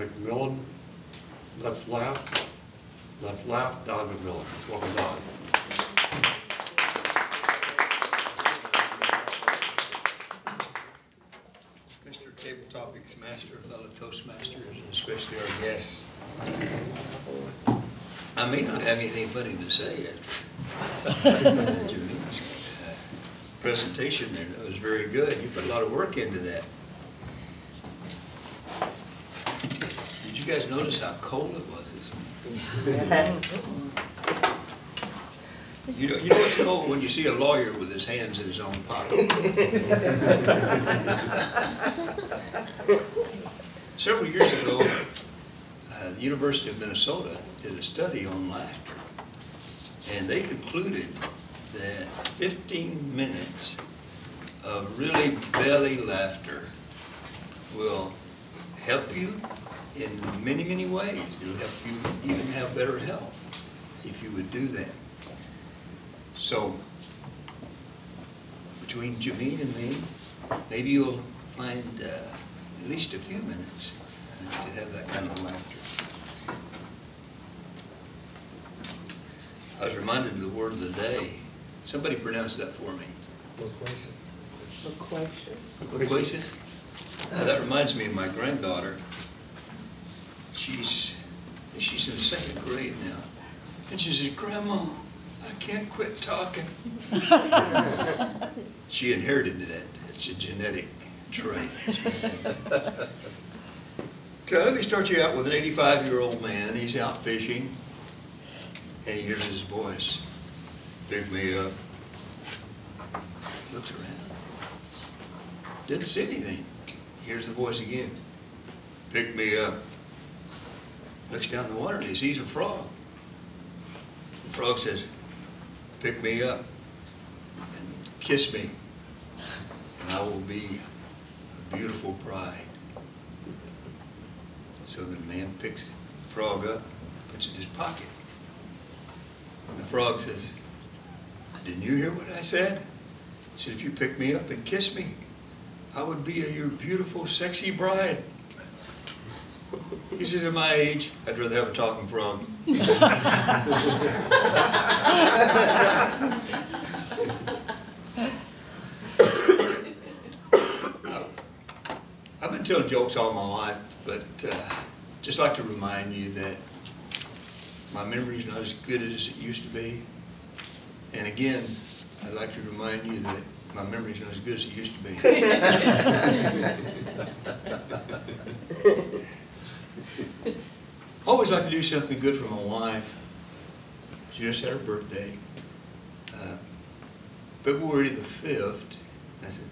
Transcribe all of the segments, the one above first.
McMillan. Let's laugh. Let's laugh, Don McMillan. Let's welcome Don. Mr. Table Topics Master, fellow Toastmasters, and especially our guests. I may not have anything funny to say after Jamine's presentation there. That was very good. You put a lot of work into that. Did you guys notice how cold it was this morning? You know it's cold when you see a lawyer with his hands in his own pocket. Several years ago, the University of Minnesota did a study on laughter, and they concluded that 15 minutes of really belly laughter will help you in many, many ways. It'll help you even have better health if you would do that. So, between Jameen and me, maybe you'll find at least a few minutes to have that kind of laughter. I was reminded of the word of the day. Somebody pronounce that for me. Loquacious. Loquacious. Loquacious? That reminds me of my granddaughter. She's in 2nd grade now. And she said, "Grandma, I can't quit talking." She inherited that. It's a genetic trait. So let me start you out with an 85-year-old man. He's out fishing, and he hears his voice. "Pick me up." Looks around. Didn't say anything. Hears the voice again. "Pick me up." Looks down the water and he sees a frog. The frog says, "Pick me up and kiss me, and I will be a beautiful bride." So the man picks the frog up, puts it in his pocket. And the frog says, "Didn't you hear what I said? I said, if you pick me up and kiss me, I would be your beautiful, sexy bride." He says, "At my age, I'd rather have a talking frog." I've been telling jokes all my life, but just like to remind you that my memory's not as good as it used to be. And again, I'd like to remind you that my memory's not as good as it used to be. I always like to do something good for my wife. She just had her birthday. February the 5th, I said,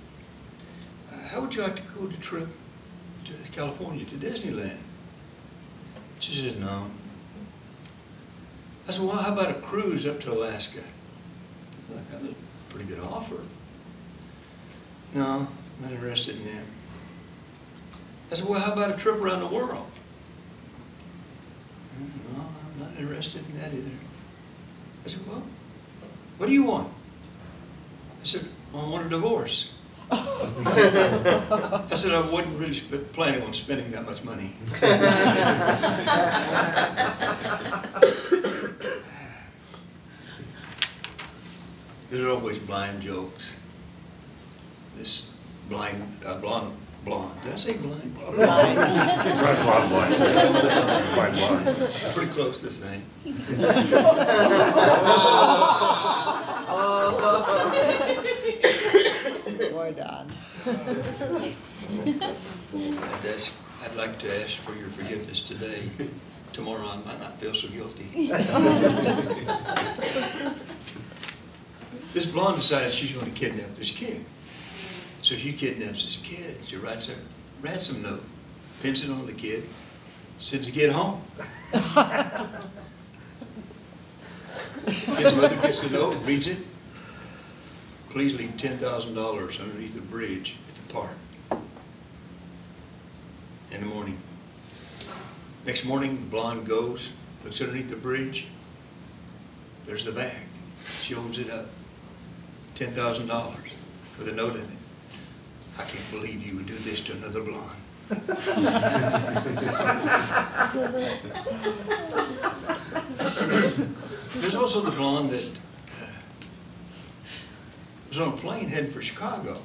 "How would you like to go to trip to California, to Disneyland?" She said, "No." I said, "Well, how about a cruise up to Alaska?" I thought, that was a pretty good offer. "No, I'm not interested in that." I said, "Well, how about a trip around the world?" "No, I'm not interested in that either." I said, "Well, what do you want?" I said, "Well, I want a divorce." I said, "I wasn't really planning on spending that much money." There's always blind jokes. This blonde. Did I say blind? Blind. Blind. Blind, blind. Pretty close this thing. Boy, Don. I'd like to ask for your forgiveness today. Tomorrow I might not feel so guilty. This blonde decides she's going to kidnap this kid. So she kidnaps this kid. She writes a ransom note, pins it on the kid, sends the kid home. Kid's mother gets the note, reads it. "Please leave $10,000 underneath the bridge at the park." In the morning. Next morning, the blonde goes, looks underneath the bridge. There's the bag. She opens it up. $10,000 with a note in it. "I can't believe you would do this to another blonde." There's also the blonde that was on a plane heading for Chicago.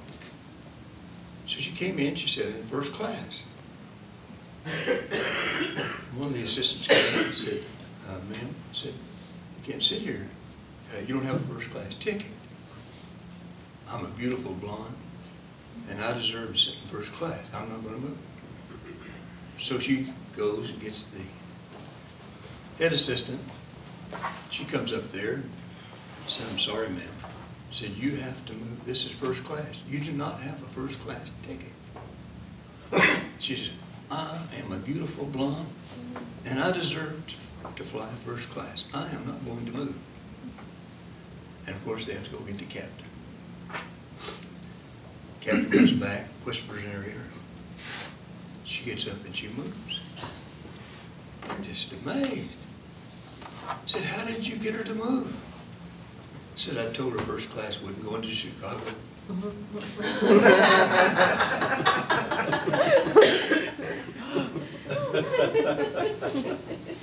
So she came in, she sat in first class. One of the assistants came in and said, ma'am, said, you can't sit here. You don't have a first class ticket. I'm a beautiful blonde, and I deserve to sit in first class. I'm not going to move. So she goes and gets the head assistant. She comes up there and said, I'm sorry, ma'am. Said, you have to move. This is first class. You do not have a first class ticket. She said, I am a beautiful blonde, and I deserve to fly first class. I am not going to move. And of course, they have to go get the captain. Captain comes back, whispers in her ear. She gets up and she moves. I'm just amazed. I said, how did you get her to move? I said, I told her first class wouldn't go into Chicago.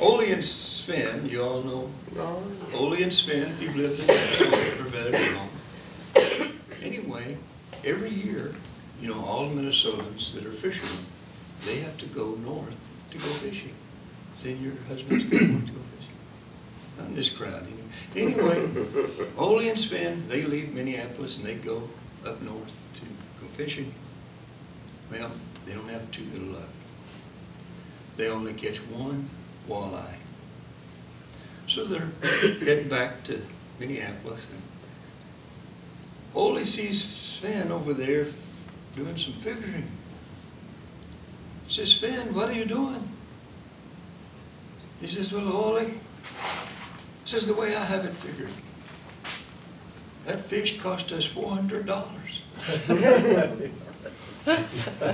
Ole and Sven, you all know. Ole and Sven, if you've lived in Minnesota for better long. Anyway, every year, you know, all Minnesotans that are fishermen, they have to go north to go fishing. Then your husband's going to go fishing. Not in this crowd, anyway. Ole and Sven, they leave Minneapolis and they go up north to go fishing. Well, they don't have too good luck. They only catch one walleye. So they're heading back to Minneapolis, and Ole sees Sven over there doing some figuring. He says, Sven, what are you doing? He says, well, Ole, says the way I have it figured, that fish cost us $400.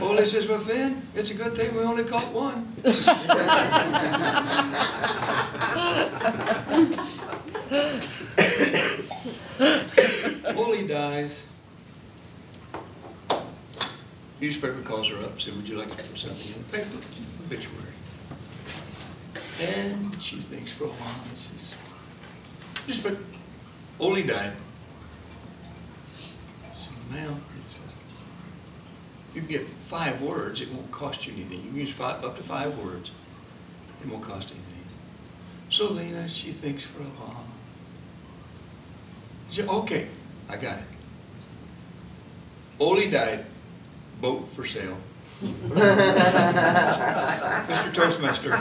Ole says, well, Finn, it's a good thing we only caught one. Ole dies. Newspaper calls her up, said, would you like to put something in the paper, obituary? And she thinks for a while, and says, just put, Ole died. So, ma'am, it's you can get 5 words, it won't cost you anything. You can use up to 5 words, it won't cost anything. So Lena, she thinks for a while. She said, okay, I got it. Ole died, boat for sale. Mr. Toastmaster.